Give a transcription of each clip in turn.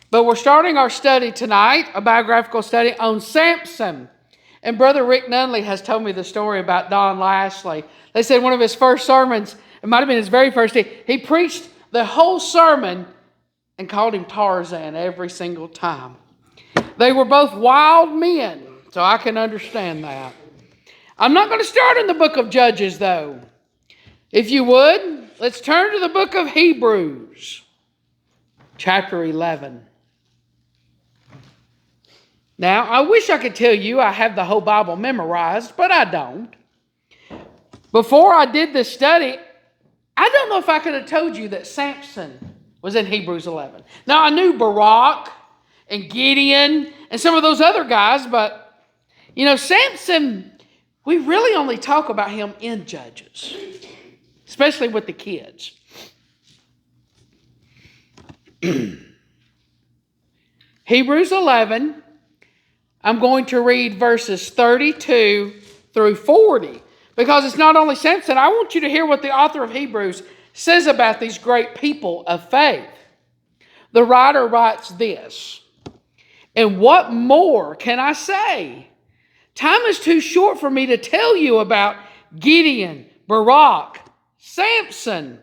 But we're starting our study tonight, a biographical study on Samson. And Brother Rick Nunley has told me the story about Don Lashley. They said one of his first sermons, it might have been his very first, he preached the whole sermon and called him Tarzan every single time. They were both wild men, so I can understand that. I'm not going to start in the book of Judges, though. If you would, let's turn to the book of Hebrews, chapter 11. Now, I wish I could tell you I have the whole Bible memorized, but I don't. Before I did this study, I don't know if I could have told you that Samson was in Hebrews 11. Now, I knew Barak and Gideon and some of those other guys, but, Samson, we really only talk about him in Judges, especially with the kids. Hebrews 11, I'm going to read verses 32 through 40. Because it's not only Samson, I want you to hear what the author of Hebrews says about these great people of faith. The writer writes this, "And what more can I say? Time is too short for me to tell you about Gideon, Barak, Samson,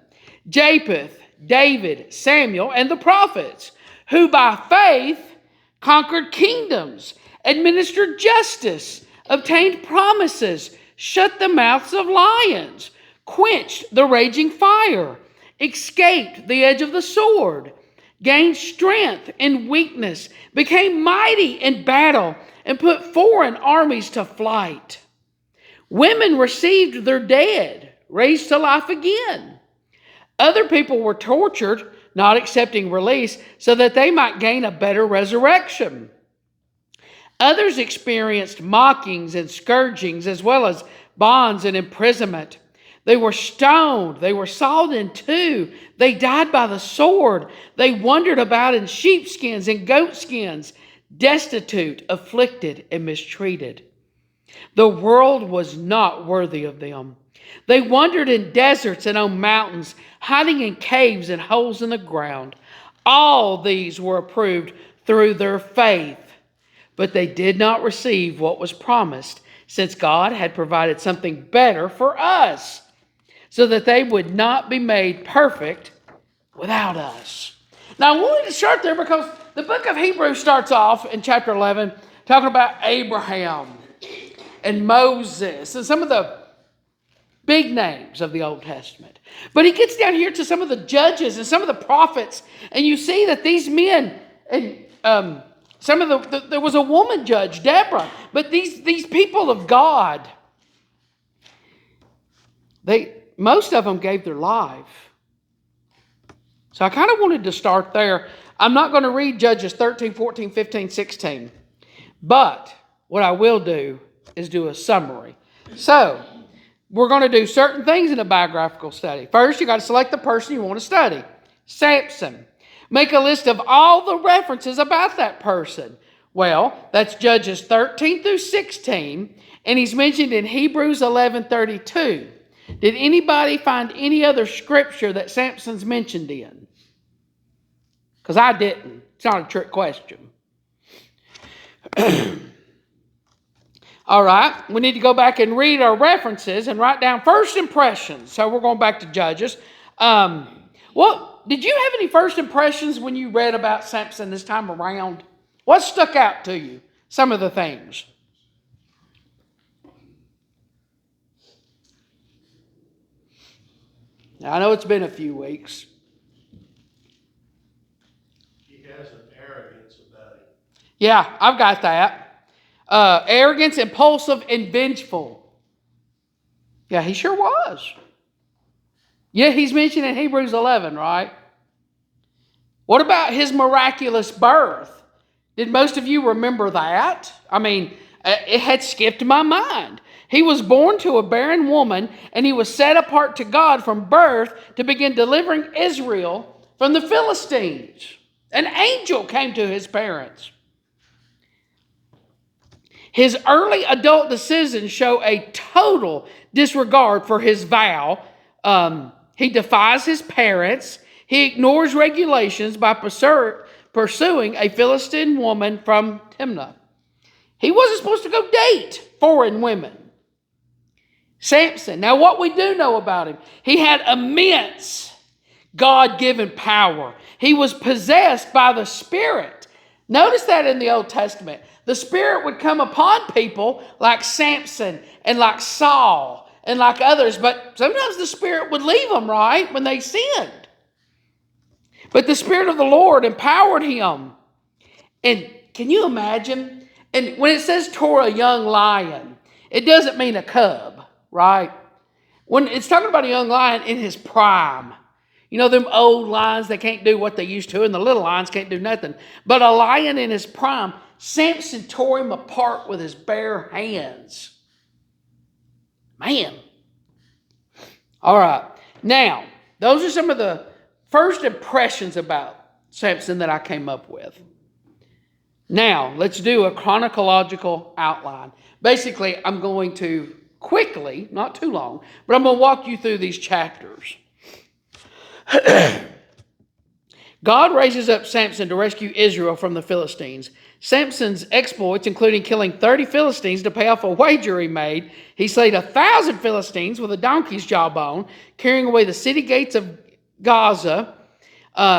Japheth, David, Samuel, and the prophets, who by faith conquered kingdoms, administered justice, obtained promises, shut the mouths of lions, quenched the raging fire, escaped the edge of the sword, gained strength in weakness, became mighty in battle, and put foreign armies to flight. Women received their dead, raised to life again. Other people were tortured, not accepting release, so that they might gain a better resurrection. Others experienced mockings and scourgings, as well as bonds and imprisonment. They were stoned. They were sawed in two. They died by the sword. They wandered about in sheepskins and goatskins, destitute, afflicted, and mistreated. The world was not worthy of them. They wandered in deserts and on mountains, hiding in caves and holes in the ground. All these were approved through their faith. But they did not receive what was promised, since God had provided something better for us, so that they would not be made perfect without us." Now, I wanted to start there because the book of Hebrews starts off in chapter 11 talking about Abraham and Moses and some of the big names of the Old Testament. But he gets down here to some of the judges and some of the prophets, and you see that these men and there was a woman judge, Deborah, but these people of God, most of them gave their life. So I kind of wanted to start there. I'm not going to read Judges 13, 14, 15, 16, but what I will do is do a summary. So we're going to do certain things in a biographical study. First, you got to select the person you want to study. Samson. Make a list of all the references about that person. Well, that's Judges 13 through 16, and he's mentioned in Hebrews 11:32. Did anybody find any other scripture that Samson's mentioned in? Because I didn't. It's not a trick question. All right, we need to go back and read our references and write down first impressions. So we're going back to Judges. Did you have any first impressions when you read about Samson this time around? What stuck out to you? Some of the things. Now, I know it's been a few weeks. He has an arrogance about him. Yeah, I've got that. Arrogance, impulsive, and vengeful. Yeah, he sure was. Yeah, he's mentioned in Hebrews 11, right? What about his miraculous birth? Did most of you remember that? I mean, it had skipped my mind. He was born to a barren woman, and he was set apart to God from birth to begin delivering Israel from the Philistines. An angel came to his parents. His early adult decisions show a total disregard for his vow. He defies his parents. He ignores regulations by pursuing a Philistine woman from Timnah. He wasn't supposed to go date foreign women. Samson, now what we do know about him, he had immense God-given power. He was possessed by the Spirit. Notice that in the Old Testament. The Spirit would come upon people like Samson and like Saul and like others, but sometimes the Spirit would leave them, right, when they sinned. But the Spirit of the Lord empowered him. And can you imagine? And when it says tore a young lion, it doesn't mean a cub, right? When it's talking about a young lion in his prime. You know, them old lions, they can't do what they used to, and the little lions can't do nothing. But a lion in his prime, Samson tore him apart with his bare hands. Man. All right. Now, those are some of the first impressions about Samson that I came up with. Now, let's do a chronological outline. Basically, I'm going to quickly, not too long, but I'm going to walk you through these chapters. God raises up Samson to rescue Israel from the Philistines. Samson's exploits, including killing 30 Philistines to pay off a wager he made. He slayed 1,000 Philistines with a donkey's jawbone, carrying away the city gates of Gaza.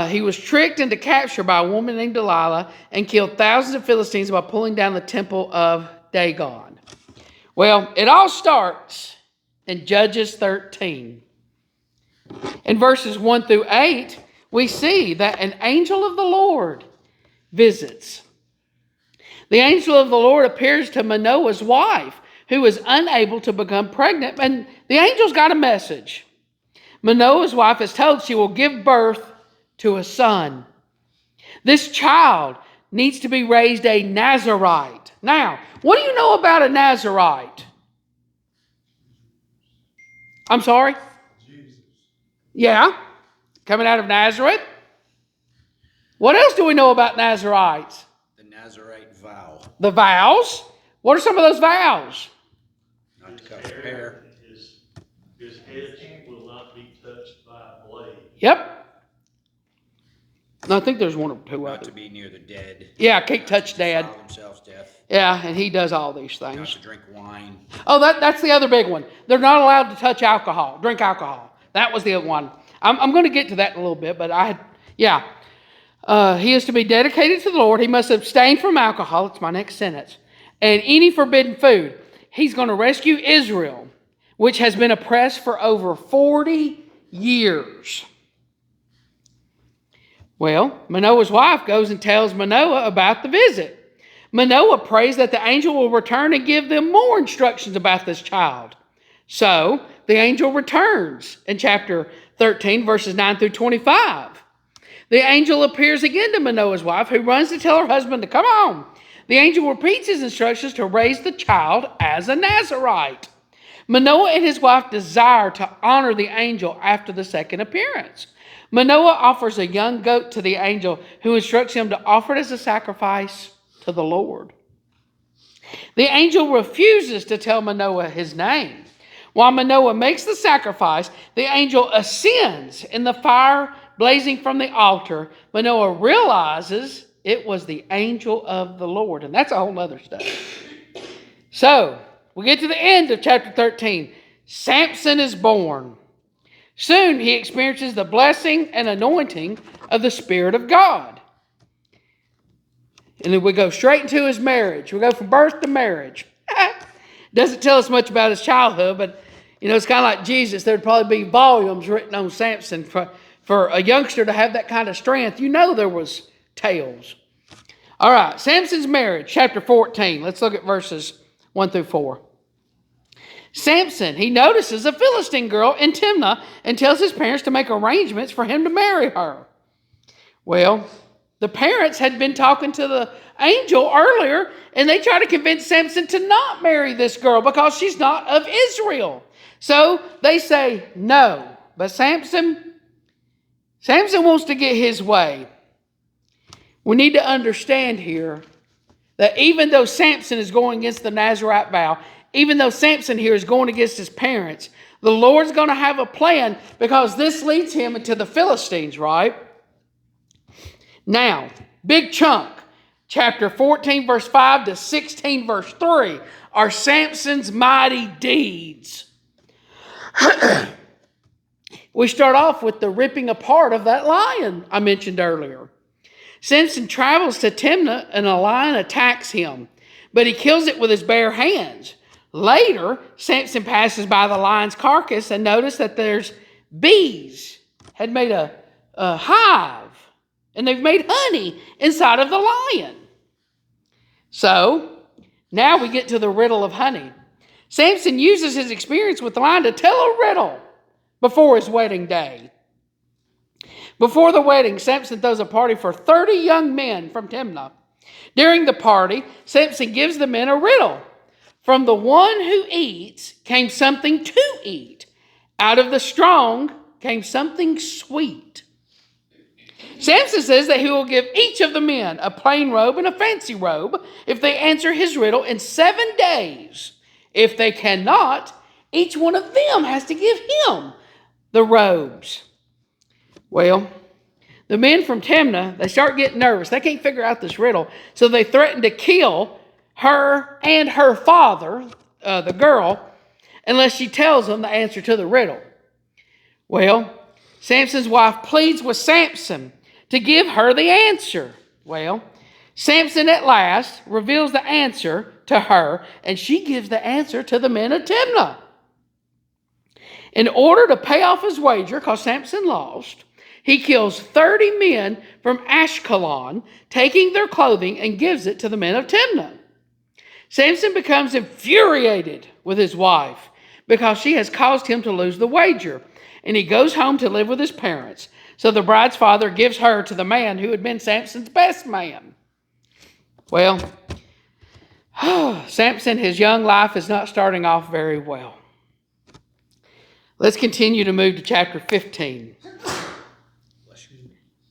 He was tricked into capture by a woman named Delilah and killed thousands of Philistines by pulling down the temple of Dagon. Well, it all starts in Judges 13. In verses 1 through 8, we see that an angel of the Lord visits. The angel of the Lord appears to Manoah's wife, who is unable to become pregnant, and the angel's got a message. Manoah's wife is told she will give birth to a son. This child needs to be raised a Nazarite. Now, what do you know about a Nazarite? I'm sorry? Jesus. Yeah, coming out of Nazareth. What else do we know about Nazarites? The Nazarite vow. The vows. What are some of those vows? Not to cut his hair. His head will not be touched by a blade. Yep. No, I think there's one or two Not of to them. be near the dead. Yeah, can't touch dad. Defile themselves death. Yeah, and he does all these Not things. to drink wine. Oh, that's the other big one. They're not allowed to touch alcohol, drink alcohol. That was the other one. I'm going to get to that in a little bit, but he is to be dedicated to the Lord. He must abstain from alcohol. It's my next sentence. And any forbidden food. He's going to rescue Israel, which has been oppressed for over 40 years. Well, Manoah's wife goes and tells Manoah about the visit. Manoah prays that the angel will return and give them more instructions about this child. So, the angel returns in chapter 13, verses 9 through 25. The angel appears again to Manoah's wife, who runs to tell her husband to come on. The angel repeats his instructions to raise the child as a Nazarite. Manoah and his wife desire to honor the angel after the second appearance. Manoah offers a young goat to the angel, who instructs him to offer it as a sacrifice to the Lord. The angel refuses to tell Manoah his name. While Manoah makes the sacrifice, the angel ascends in the fire blazing from the altar. Manoah realizes it was the angel of the Lord, and that's a whole other stuff. So, we get to the end of chapter 13. Samson is born. Soon he experiences the blessing and anointing of the Spirit of God. And then we go straight into his marriage. We go from birth to marriage. Doesn't tell us much about his childhood, but it's kind of like Jesus. There'd probably be volumes written on Samson for a youngster to have that kind of strength. There was tales. All right, Samson's marriage, chapter 14. Let's look at verses 1 through 4. Samson, he notices a Philistine girl in Timnah and tells his parents to make arrangements for him to marry her. Well, the parents had been talking to the angel earlier, and they try to convince Samson to not marry this girl because she's not of Israel. So they say no. But Samson wants to get his way. We need to understand here that even though Samson is going against the Nazarite vow, even though Samson here is going against his parents, the Lord's going to have a plan because this leads him into the Philistines, right? Now, big chunk, chapter 14, verse 5 to 16, verse 3, are Samson's mighty deeds. We start off with the ripping apart of that lion I mentioned earlier. Samson travels to Timnah and a lion attacks him, but he kills it with his bare hands. Later, Samson passes by the lion's carcass and notices that there's bees had made a hive, and they've made honey inside of the lion. So, now we get to the riddle of honey. Samson uses his experience with the lion to tell a riddle before his wedding day. Before the wedding, Samson throws a party for 30 young men from Timnah. During the party, Samson gives the men a riddle. From the one who eats came something to eat. Out of the strong came something sweet. Samson says that he will give each of the men a plain robe and a fancy robe if they answer his riddle in 7 days. If they cannot, each one of them has to give him the robes. Well, the men from Timnah, they start getting nervous. They can't figure out this riddle, so they threaten to kill her and her father, the girl, unless she tells them the answer to the riddle. Well, Samson's wife pleads with Samson to give her the answer. Well, Samson at last reveals the answer to her, and she gives the answer to the men of Timnah. In order to pay off his wager, because Samson lost, he kills 30 men from Ashkelon, taking their clothing and gives it to the men of Timnah. Samson becomes infuriated with his wife because she has caused him to lose the wager, and he goes home to live with his parents. So the bride's father gives her to the man who had been Samson's best man. Well, Samson, his young life is not starting off very well. Let's continue to move to chapter 15.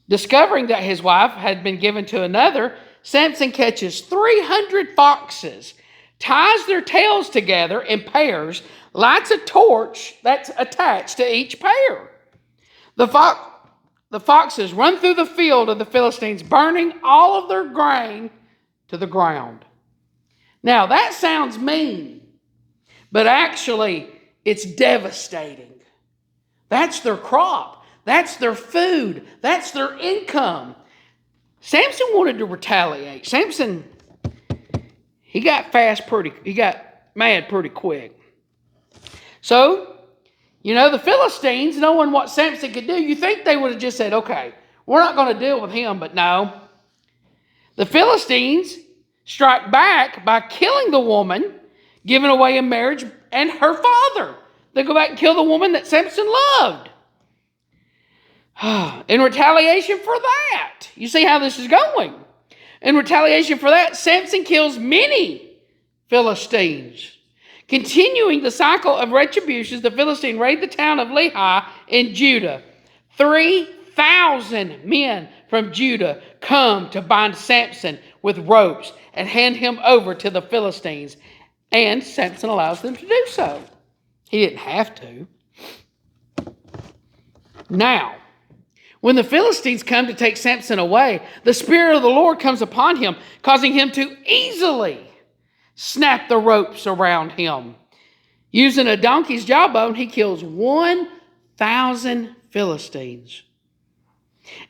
Discovering that his wife had been given to another, Samson catches 300 foxes, ties their tails together in pairs, lights a torch that's attached to each pair. The foxes run through the field of the Philistines, burning all of their grain to the ground. Now, that sounds mean, but actually, it's devastating. That's their crop. That's their food. That's their income. Samson wanted to retaliate. Samson, he got mad pretty quick. So, the Philistines, knowing what Samson could do, you think they would have just said, okay, we're not going to deal with him, but no. The Philistines strike back by killing the woman, giving away in marriage, and her father. They go back and kill the woman that Samson loved. In retaliation for that, you see how this is going. In retaliation for that, Samson kills many Philistines. Continuing the cycle of retributions, the Philistines raid the town of Lehi in Judah. 3,000 men from Judah come to bind Samson with ropes and hand him over to the Philistines. And Samson allows them to do so. He didn't have to. Now, when the Philistines come to take Samson away, the Spirit of the Lord comes upon him, causing him to easily snap the ropes around him. Using a donkey's jawbone, he kills 1,000 Philistines.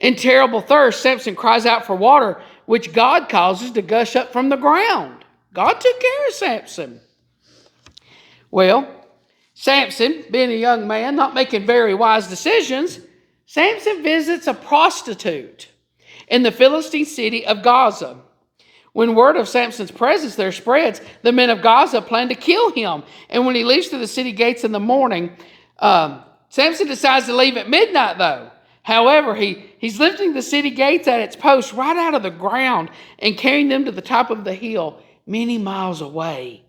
In terrible thirst, Samson cries out for water, which God causes to gush up from the ground. God took care of Samson. Well, Samson, being a young man, not making very wise decisions, Samson visits a prostitute in the Philistine city of Gaza. When word of Samson's presence there spreads, the men of Gaza plan to kill him. And when he leaves to the city gates in the morning, Samson decides to leave at midnight, though. However, he's lifting the city gates at its posts right out of the ground and carrying them to the top of the hill many miles away.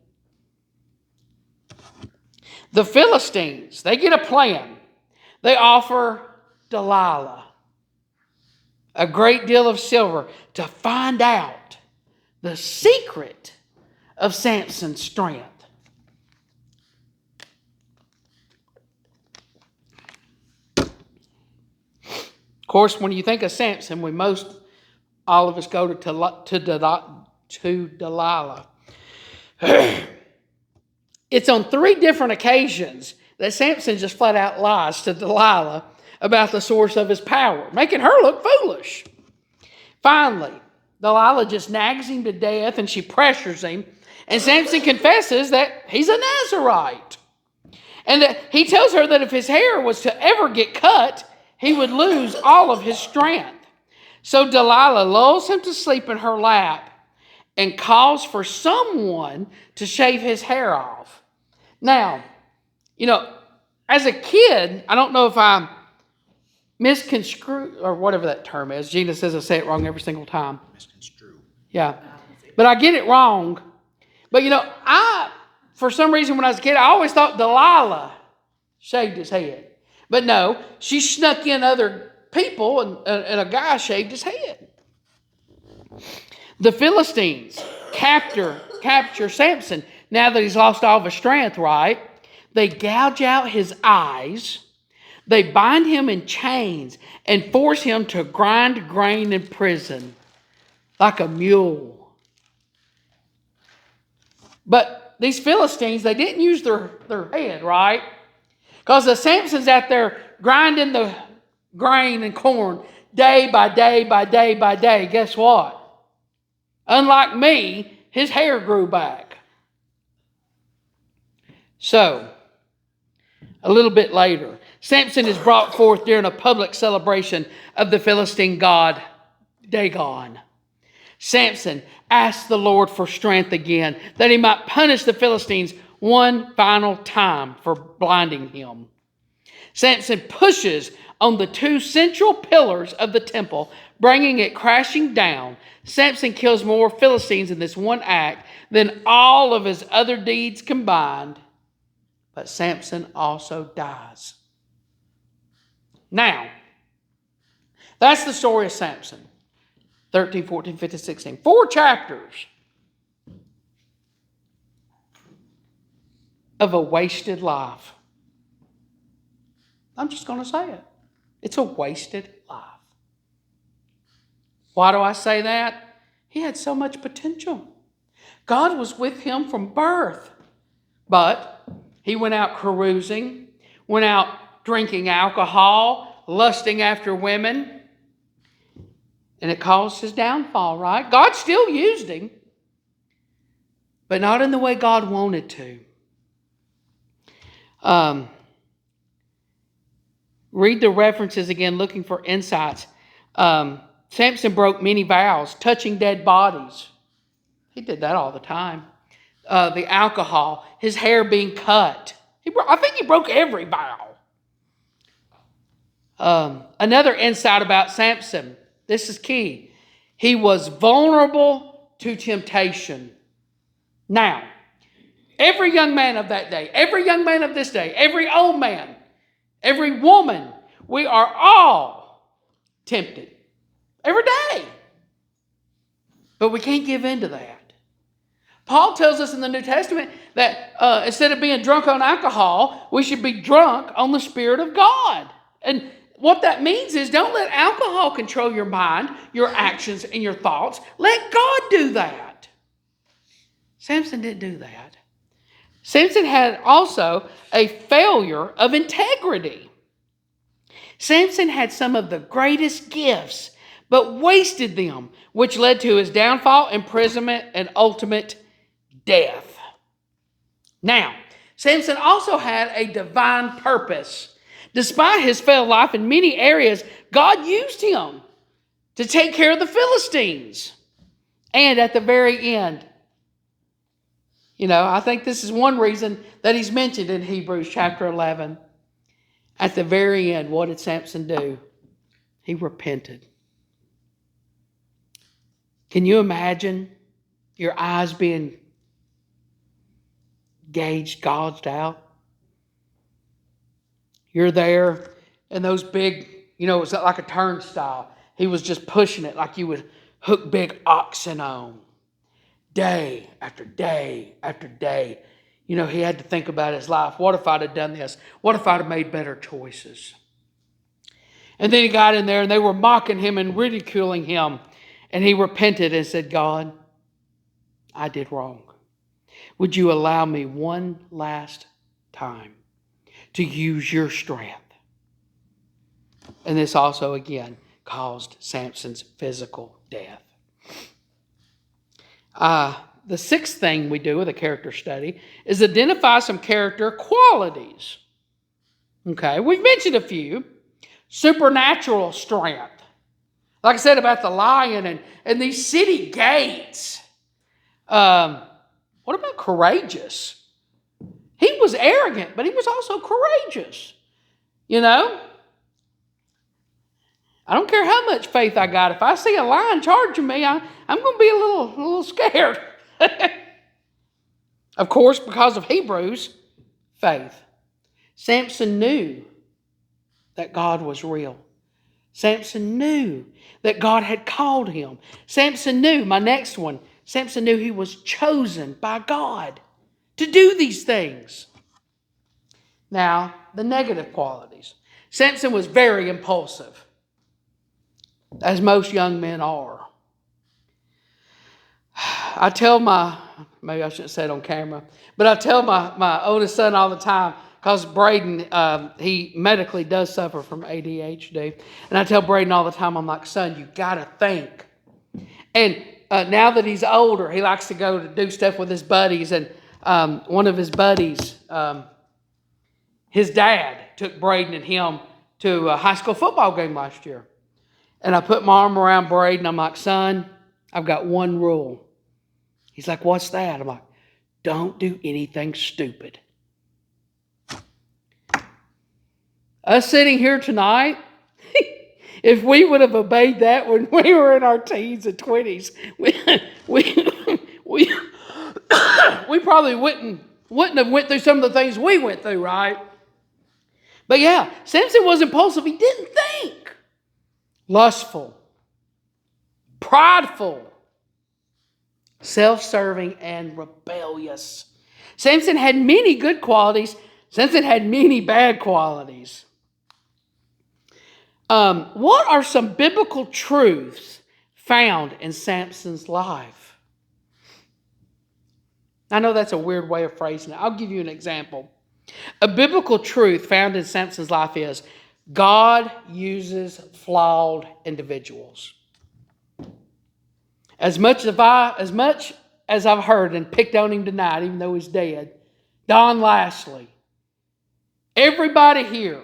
The Philistines, they get a plan. They offer Delilah a great deal of silver to find out the secret of Samson's strength. Of course, when you think of Samson, we most All of us go to Delilah. It's on 3 different occasions that Samson just flat out lies to Delilah about the source of his power, making her look foolish. Finally, Delilah just nags him to death and she pressures him, and Samson confesses that he's a Nazirite. And that he tells her that if his hair was to ever get cut, he would lose all of his strength. So Delilah lulls him to sleep in her lap and calls for someone to shave his hair off. Now, as a kid, I don't know if I misconstrue, or whatever that term is. Gina says I say it wrong every single time. Misconstrue. Yeah. But I get it wrong. But for some reason, when I was a kid, I always thought Delilah shaved his head. But no, she snuck in other people and a guy shaved his head. The Philistines capture Samson now that he's lost all of his strength, right? They gouge out his eyes. They bind him in chains and force him to grind grain in prison like a mule. But these Philistines, they didn't use their head, right? Because the Samson's out there grinding the grain and corn day by day by day by day. Guess what? Unlike me, his hair grew back. So, a little bit later, Samson is brought forth during a public celebration of the Philistine god Dagon. Samson asked the Lord for strength again, that he might punish the Philistines one final time for blinding him. Samson pushes on the 2 central pillars of the temple, bringing it crashing down. Samson kills more Philistines in this one act than all of his other deeds combined. But Samson also dies. Now, that's the story of Samson. 13, 14, 15, 16. 4 chapters of a wasted life. I'm just going to say it. It's a wasted life. Why do I say that? He had so much potential. God was with him from birth. But he went out carousing, went out drinking alcohol, lusting after women. And it caused his downfall, right? God still used him, but not in the way God wanted to. Read the references again, looking for insights. Samson broke many vows, touching dead bodies. He did that all the time. The alcohol, his hair being cut. I think he broke every vow. Another insight about Samson. This is key. He was vulnerable to temptation. Now, every young man of that day, every young man of this day, every old man, every woman, we are all tempted. Every day. But we can't give in to that. Paul tells us in the New Testament that instead of being drunk on alcohol, we should be drunk on the Spirit of God. And what that means is don't let alcohol control your mind, your actions, and your thoughts. Let God do that. Samson didn't do that. Samson had also a failure of integrity. Samson had some of the greatest gifts, but wasted them, which led to his downfall, imprisonment, and ultimate death. Now, Samson also had a divine purpose. Despite his failed life in many areas, God used him to take care of the Philistines. And at the very end, I think this is one reason that he's mentioned in Hebrews chapter 11. At the very end, what did Samson do? He repented. Can you imagine your eyes being gouged out? You're there, and those big, it was like a turnstile. He was just pushing it like you would hook big oxen on. Day after day after day. He had to think about his life. What if I'd have done this? What if I'd have made better choices? And then he got in there, and they were mocking him and ridiculing him. And he repented and said, God, I did wrong. Would you allow me one last time to use your strength? And this also, again, caused Samson's physical death. The sixth thing we do with a character study is identify some character qualities. Okay, we've mentioned a few. Supernatural strength. Like I said about the lion and these city gates. What about courageous? He was arrogant, but he was also courageous. You know? I don't care how much faith I got. If I see a lion charging me, I'm going to be a little scared. Of course, because of Hebrews, faith. Samson knew that God was real. Samson knew that God had called him. Samson knew, my next one, Samson knew he was chosen by God to do these things. Now, the negative qualities. Samson was very impulsive, as most young men are. I tell maybe I shouldn't say it on camera, but I tell my oldest son all the time, because Braden, he medically does suffer from ADHD. And I tell Braden all the time, I'm like, son, you got to think. And now that he's older, he likes to go to do stuff with his buddies. And one of his buddies, his dad took Braden and him to a high school football game last year. And I put my arm around Braden. I'm like, son, I've got one rule. He's like, what's that? I'm like, don't do anything stupid. Us sitting here tonight, if we would have obeyed that when we were in our teens and 20s, we probably wouldn't have went through some of the things we went through, right? But yeah, Samson was impulsive. He didn't think. Lustful, prideful, self-serving, and rebellious. Samson had many good qualities. Samson had many bad qualities. What are some biblical truths found in Samson's life? I know that's a weird way of phrasing it. I'll give you an example. A biblical truth found in Samson's life is God uses flawed individuals. As much as I've heard and picked on him tonight, even though he's dead, Don Lashley. Everybody here,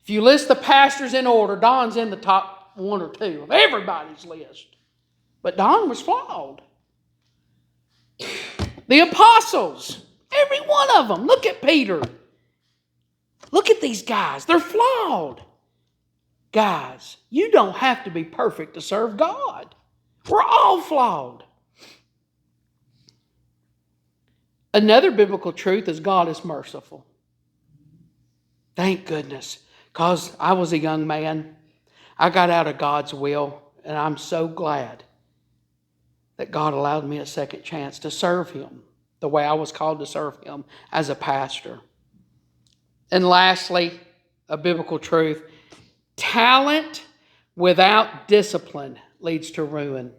if you list the pastors in order, Don's in the top 1 or 2 of everybody's list. But Don was flawed. The apostles, every one of them. Look at Peter. Look at these guys. They're flawed. Guys, you don't have to be perfect to serve God. We're all flawed. Another biblical truth is God is merciful. Thank goodness. Because I was a young man. I got out of God's will. And I'm so glad that God allowed me a second chance to serve Him the way I was called to serve Him as a pastor. And lastly, a biblical truth. Talent without discipline leads to ruin.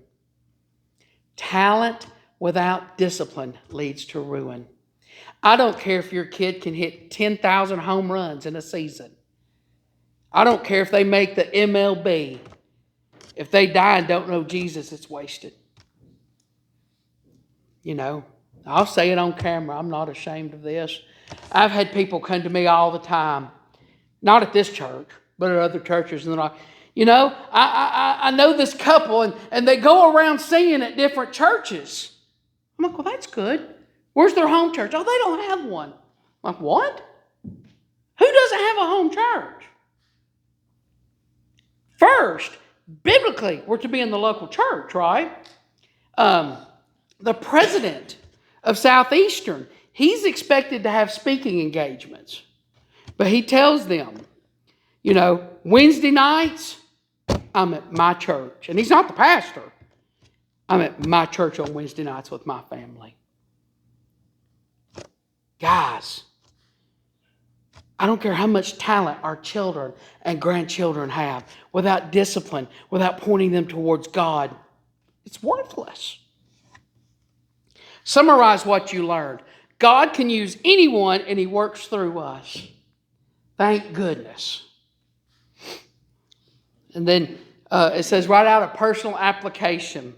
Talent without discipline leads to ruin. I don't care if your kid can hit 10,000 home runs in a season. I don't care if they make the MLB. If they die and don't know Jesus, it's wasted. You know, I'll say it on camera. I'm not ashamed of this. I've had people come to me all the time, not at this church, but at other churches, and they're like, you know, I know this couple, and they go around singing at different churches. I'm like, well, that's good. Where's their home church? Oh, they don't have one. I'm like, what? Who doesn't have a home church? First, biblically, we're to be in the local church, right? The president of Southeastern, he's expected to have speaking engagements. But he tells them, you know, Wednesday nights, I'm at my church. And he's not the pastor. I'm at my church on Wednesday nights with my family. Guys, I don't care how much talent our children and grandchildren have. Without discipline, without pointing them towards God, It's worthless. Summarize what you learned. God can use anyone and He works through us. Thank goodness. And then it says, write out a personal application.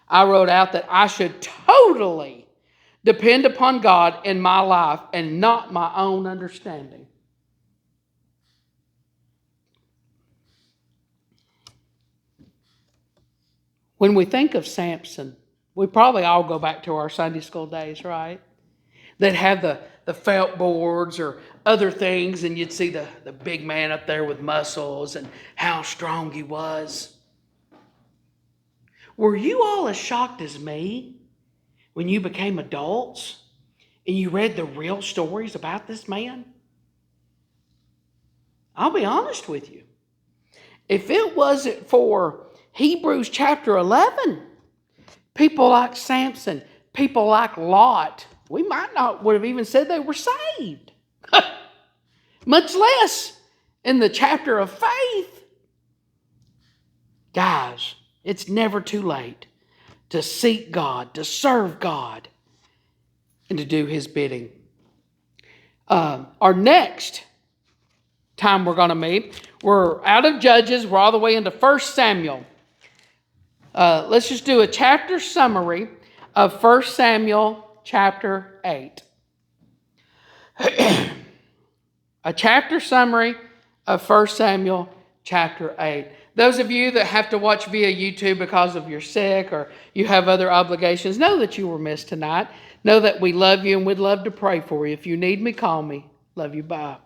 I wrote out that I should totally depend upon God in my life and not my own understanding. When we think of Samson, we probably all go back to our Sunday school days, right? That have the felt boards or other things, and you'd see the big man up there with muscles and how strong he was. Were you all as shocked as me when you became adults and you read the real stories about this man? I'll be honest with you. If it wasn't for Hebrews chapter 11, people like Samson, people like Lot, we might not would have even said they were saved. Much less in the chapter of faith. Guys, it's never too late to seek God, to serve God, and to do His bidding. Our next time we're going to meet, we're out of Judges, we're all the way into 1 Samuel. Let's just do a chapter summary of 1 Samuel chapter 8. A chapter summary of 1 Samuel chapter 8. Those of you that have to watch via YouTube because of you're sick or you have other obligations, know that you were missed tonight. Know that we love you and we'd love to pray for you. If you need me, call me. Love you. Bye.